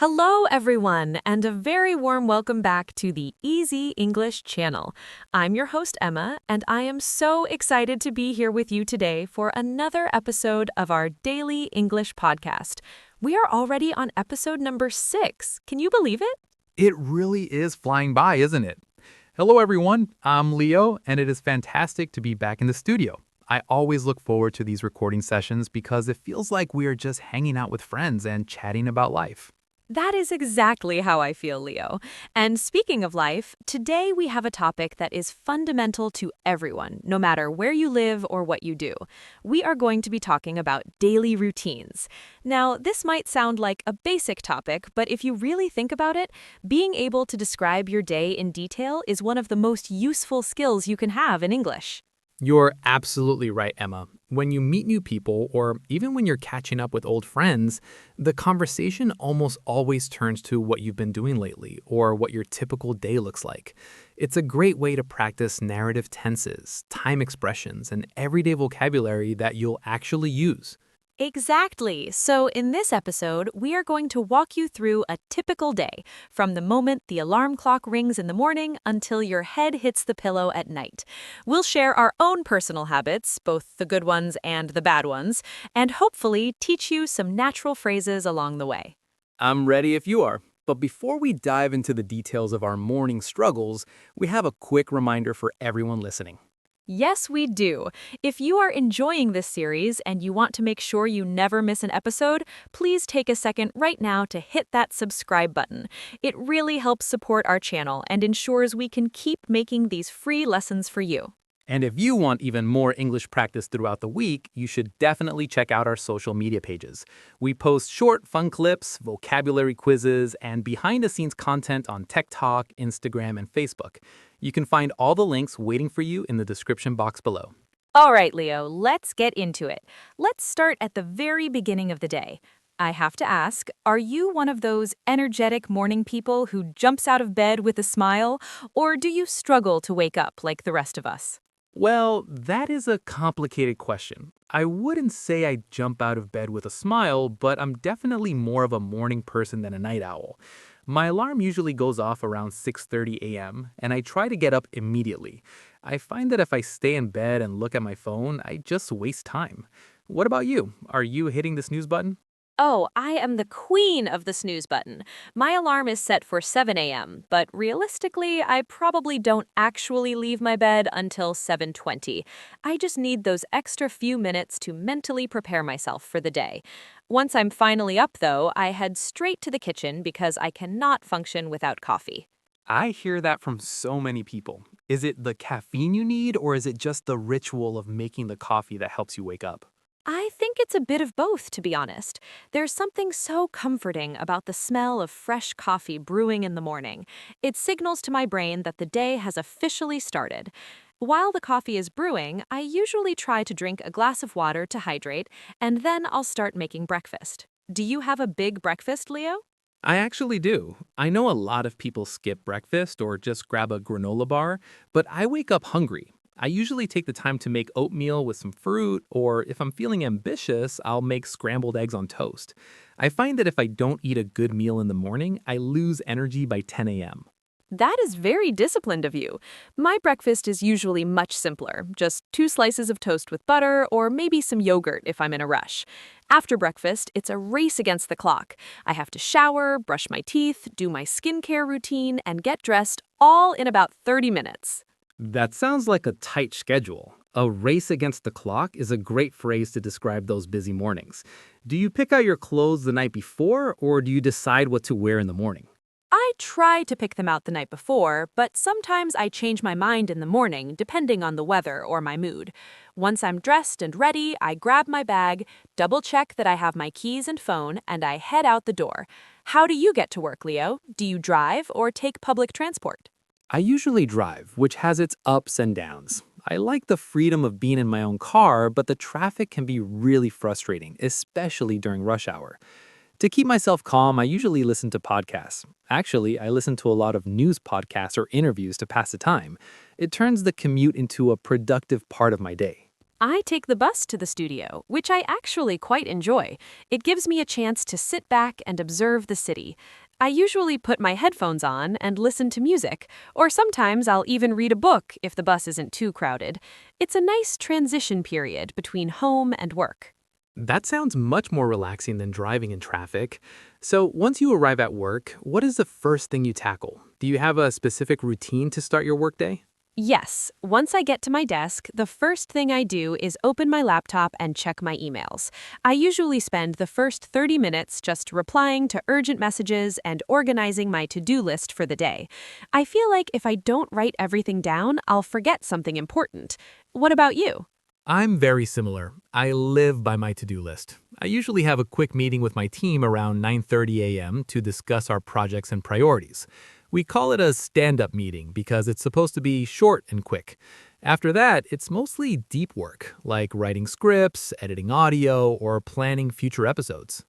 Hello, everyone, and a very warm welcome back to the Easy English channel. I'm your host, Emma, and I am so excited to be here with you today for another episode of our daily English podcast. We are already on episode number 6. Can you believe it? It really is flying by, isn't it? Hello, everyone. I'm Leo, and it is fantastic to be back in the studio. I always look forward to these recording sessions because it feels like we are just hanging out with friends and chatting about life. That is exactly how I feel, Leo. And speaking of life, today we have a topic that is fundamental to everyone, no matter where you live or what you do. We are going to be talking about daily routines. Now, this might sound like a basic topic, but if you really think about it, being able to describe your day in detail is one of the most useful skills you can have in English. You're absolutely right, Emma. When you meet new people, or even when you're catching up with old friends, the conversation almost always turns to what you've been doing lately or what your typical day looks like. It's a great way to practice narrative tenses, time expressions, and everyday vocabulary that you'll actually use. Exactly. So in this episode, we are going to walk you through a typical day, from the moment the alarm clock rings in the morning until your head hits the pillow at night. We'll share our own personal habits, both the good ones and the bad ones, and hopefully teach you some natural phrases along the way. I'm ready if you are. But before we dive into the details of our morning struggles, we have a quick reminder for everyone listening. Yes, we do. If you are enjoying this series and you want to make sure you never miss an episode, please take a second right now to hit that subscribe button. It really helps support our channel and ensures we can keep making these free lessons for you. And if you want even more English practice throughout the week, you should definitely check out our social media pages. We post short, fun clips, vocabulary quizzes, and behind-the-scenes content on TikTok, Instagram, and Facebook. You can find all the links waiting for you in the description box below. All right, Leo, let's get into it. Let's start at the very beginning of the day. I have to ask, are you one of those energetic morning people who jumps out of bed with a smile, or do you struggle to wake up like the rest of us? Well, that is a complicated question. I wouldn't say I jump out of bed with a smile, but I'm definitely more of a morning person than a night owl. My alarm usually goes off around 6:30 a.m., and I try to get up immediately. I find that if I stay in bed and look at my phone, I just waste time. What about you? Are you hitting the snooze button? Oh, I am the queen of the snooze button. My alarm is set for 7 a.m., but realistically, I probably don't actually leave my bed until 7:20. I just need those extra few minutes to mentally prepare myself for the day. Once I'm finally up, though, I head straight to the kitchen because I cannot function without coffee. I hear that from so many people. Is it the caffeine you need, or is it just the ritual of making the coffee that helps you wake up? I think it's a bit of both, to be honest. There's something so comforting about the smell of fresh coffee brewing in the morning. It signals to my brain that the day has officially started. While the coffee is brewing, I usually try to drink a glass of water to hydrate, and then I'll start making breakfast. Do you have a big breakfast, Leo? I actually do. I know a lot of people skip breakfast or just grab a granola bar, but I wake up hungry. I usually take the time to make oatmeal with some fruit, or if I'm feeling ambitious, I'll make scrambled eggs on toast. I find that if I don't eat a good meal in the morning, I lose energy by 10 a.m. That is very disciplined of you. My breakfast is usually much simpler, just 2 slices of toast with butter or maybe some yogurt if I'm in a rush. After breakfast, it's a race against the clock. I have to shower, brush my teeth, do my skincare routine, and get dressed all in about 30 minutes. That sounds like a tight schedule. A race against the clock is a great phrase to describe those busy mornings. Do you pick out your clothes the night before, or do you decide what to wear in the morning? I try to pick them out the night before, but sometimes I change my mind in the morning depending on the weather or my mood. Once I'm dressed and ready, I grab my bag, double-check that I have my keys and phone, and I head out the door. How do you get to work, Leo? Do you drive or take public transport? I usually drive, which has its ups and downs. I like the freedom of being in my own car, but the traffic can be really frustrating, especially during rush hour. To keep myself calm, I usually listen to podcasts. Actually, I listen to a lot of news podcasts or interviews to pass the time. It turns the commute into a productive part of my day. I take the bus to the studio, which I actually quite enjoy. It gives me a chance to sit back and observe the city. I usually put my headphones on and listen to music, or sometimes I'll even read a book if the bus isn't too crowded. It's a nice transition period between home and work. That sounds much more relaxing than driving in traffic. So, once you arrive at work, what is the first thing you tackle? Do you have a specific routine to start your workday? Yes, once I get to my desk, the first thing I do is open my laptop and check my emails. I usually spend the first 30 minutes just replying to urgent messages and organizing my to-do list for the day. I feel like if I don't write everything down, I'll forget something important. What about you? I'm very similar. I live by my to-do list. I usually have a quick meeting with my team around 9:30 a.m. to discuss our projects and priorities. We call it a stand-up meeting because it's supposed to be short and quick. After that, it's mostly deep work, like writing scripts, editing audio, or planning future episodes.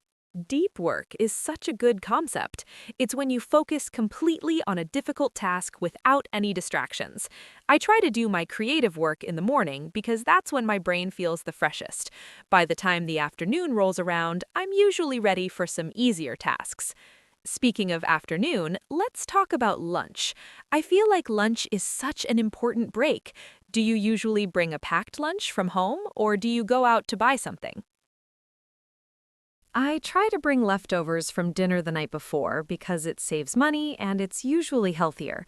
Deep work is such a good concept. It's when you focus completely on a difficult task without any distractions. I try to do my creative work in the morning because that's when my brain feels the freshest. By the time the afternoon rolls around, I'm usually ready for some easier tasks. Speaking of afternoon, let's talk about lunch. I feel like lunch is such an important break. Do you usually bring a packed lunch from home or do you go out to buy something? I try to bring leftovers from dinner the night before because it saves money and it's usually healthier.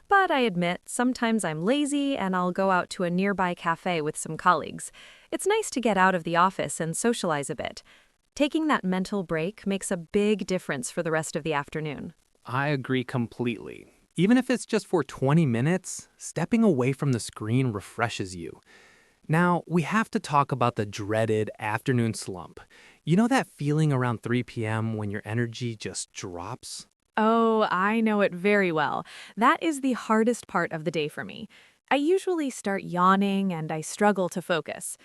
But I admit, sometimes I'm lazy and I'll go out to a nearby cafe with some colleagues. It's nice to get out of the office and socialize a bit. Taking that mental break makes a big difference for the rest of the afternoon. I agree completely. Even if it's just for 20 minutes, stepping away from the screen refreshes you. Now, we have to talk about the dreaded afternoon slump. You know that feeling around 3 p.m. when your energy just drops? Oh, I know it very well. That is the hardest part of the day for me. I usually start yawning and I struggle to focus.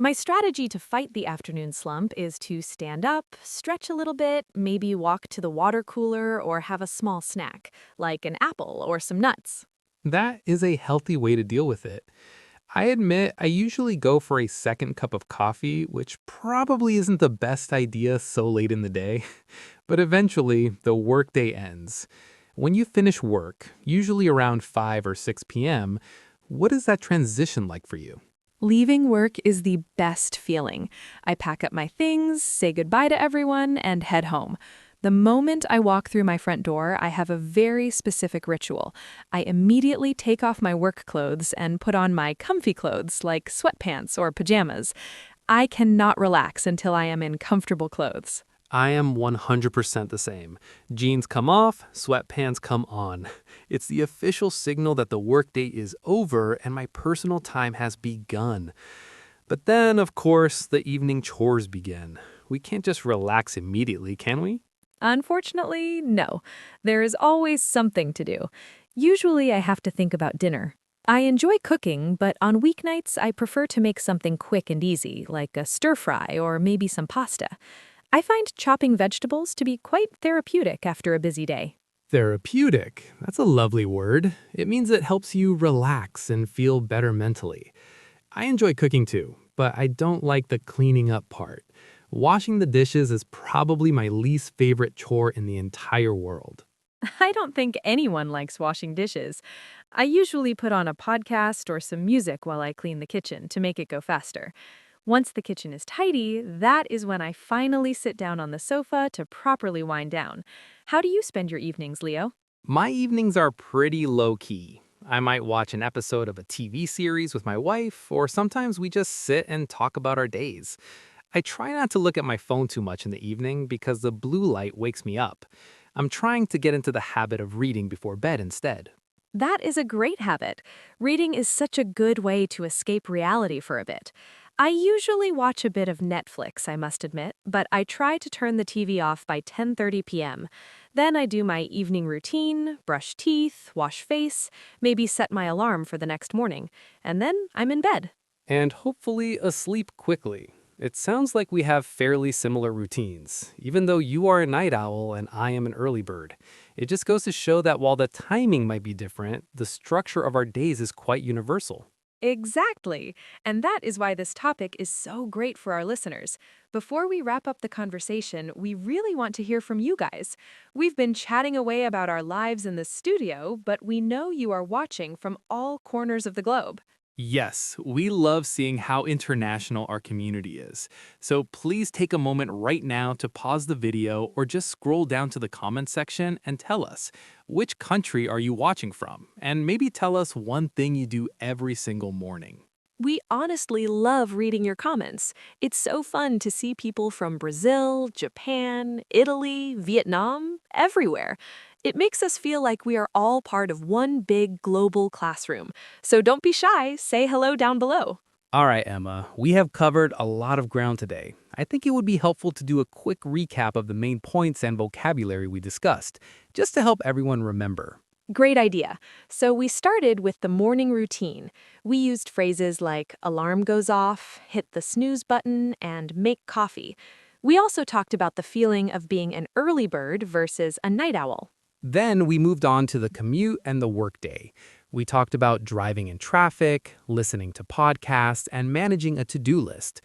My strategy to fight the afternoon slump is to stand up, stretch a little bit, maybe walk to the water cooler or have a small snack, like an apple or some nuts. That is a healthy way to deal with it. I admit I usually go for a second cup of coffee, which probably isn't the best idea so late in the day. But eventually, the workday ends. When you finish work, usually around 5 or 6 p.m., what is that transition like for you? Leaving work is the best feeling. I pack up my things, say goodbye to everyone, and head home. The moment I walk through my front door, I have a very specific ritual. I immediately take off my work clothes and put on my comfy clothes like sweatpants or pajamas. I cannot relax until I am in comfortable clothes. I am 100% the same. Jeans come off, sweatpants come on. It's the official signal that the workday is over and my personal time has begun. But then, of course, the evening chores begin. We can't just relax immediately, can we? Unfortunately, no. There is always something to do. Usually I have to think about dinner. I enjoy cooking, but on weeknights I prefer to make something quick and easy, like a stir fry or maybe some pasta. I find chopping vegetables to be quite therapeutic after a busy day. Therapeutic. That's a lovely word. It means it helps you relax and feel better mentally. I enjoy cooking too, but I don't like the cleaning up part. Washing the dishes is probably my least favorite chore in the entire world. I don't think anyone likes washing dishes. I usually put on a podcast or some music while I clean the kitchen to make it go faster. Once the kitchen is tidy, that is when I finally sit down on the sofa to properly wind down. How do you spend your evenings, Leo? My evenings are pretty low-key. I might watch an episode of a TV series with my wife, or sometimes we just sit and talk about our days. I try not to look at my phone too much in the evening because the blue light wakes me up. I'm trying to get into the habit of reading before bed instead. That is a great habit. Reading is such a good way to escape reality for a bit. I usually watch a bit of Netflix, I must admit, but I try to turn the TV off by 10:30 p.m. Then I do my evening routine, brush teeth, wash face, maybe set my alarm for the next morning, and then I'm in bed. And hopefully asleep quickly. It sounds like we have fairly similar routines, even though you are a night owl and I am an early bird. It just goes to show that while the timing might be different, the structure of our days is quite universal. Exactly. And that is why this topic is so great for our listeners. Before we wrap up the conversation, we really want to hear from you guys. We've been chatting away about our lives in the studio, but we know you are watching from all corners of the globe. Yes, we love seeing how international our community is. So please take a moment right now to pause the video or just scroll down to the comment section and tell us, which country are you watching from? And maybe tell us one thing you do every single morning. We honestly love reading your comments. It's so fun to see people from Brazil, Japan, Italy, Vietnam, everywhere. It makes us feel like we are all part of one big global classroom. So don't be shy, say hello down below. All right, Emma, we have covered a lot of ground today. I think it would be helpful to do a quick recap of the main points and vocabulary we discussed, just to help everyone remember. Great idea. So we started with the morning routine. We used phrases like alarm goes off, hit the snooze button, and make coffee. We also talked about the feeling of being an early bird versus a night owl. Then we moved on to the commute and the workday. We talked about driving in traffic, listening to podcasts, and managing a to-do list.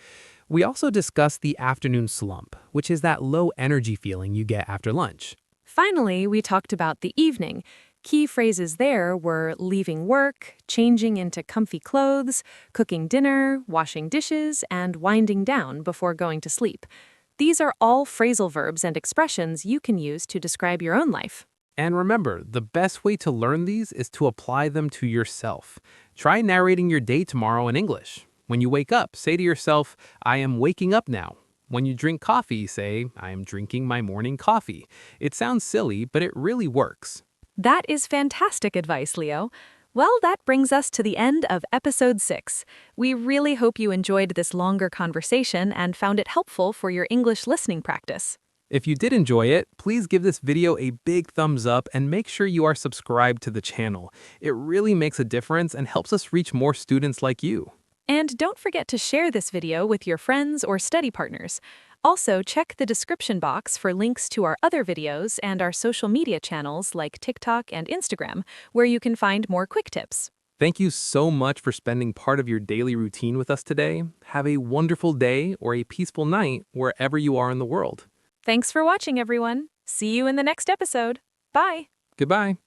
We also discussed the afternoon slump, which is that low energy feeling you get after lunch. Finally, we talked about the evening. Key phrases there were leaving work, changing into comfy clothes, cooking dinner, washing dishes, and winding down before going to sleep. These are all phrasal verbs and expressions you can use to describe your own life. And remember, the best way to learn these is to apply them to yourself. Try narrating your day tomorrow in English. When you wake up, say to yourself, I am waking up now. When you drink coffee, say, I am drinking my morning coffee. It sounds silly, but it really works. That is fantastic advice, Leo. Well, that brings us to the end of episode 6. We really hope you enjoyed this longer conversation and found it helpful for your English listening practice. If you did enjoy it, please give this video a big thumbs up and make sure you are subscribed to the channel. It really makes a difference and helps us reach more students like you. And don't forget to share this video with your friends or study partners. Also, check the description box for links to our other videos and our social media channels like TikTok and Instagram, where you can find more quick tips. Thank you so much for spending part of your daily routine with us today. Have a wonderful day or a peaceful night wherever you are in the world. Thanks for watching, everyone. See you in the next episode. Bye. Goodbye.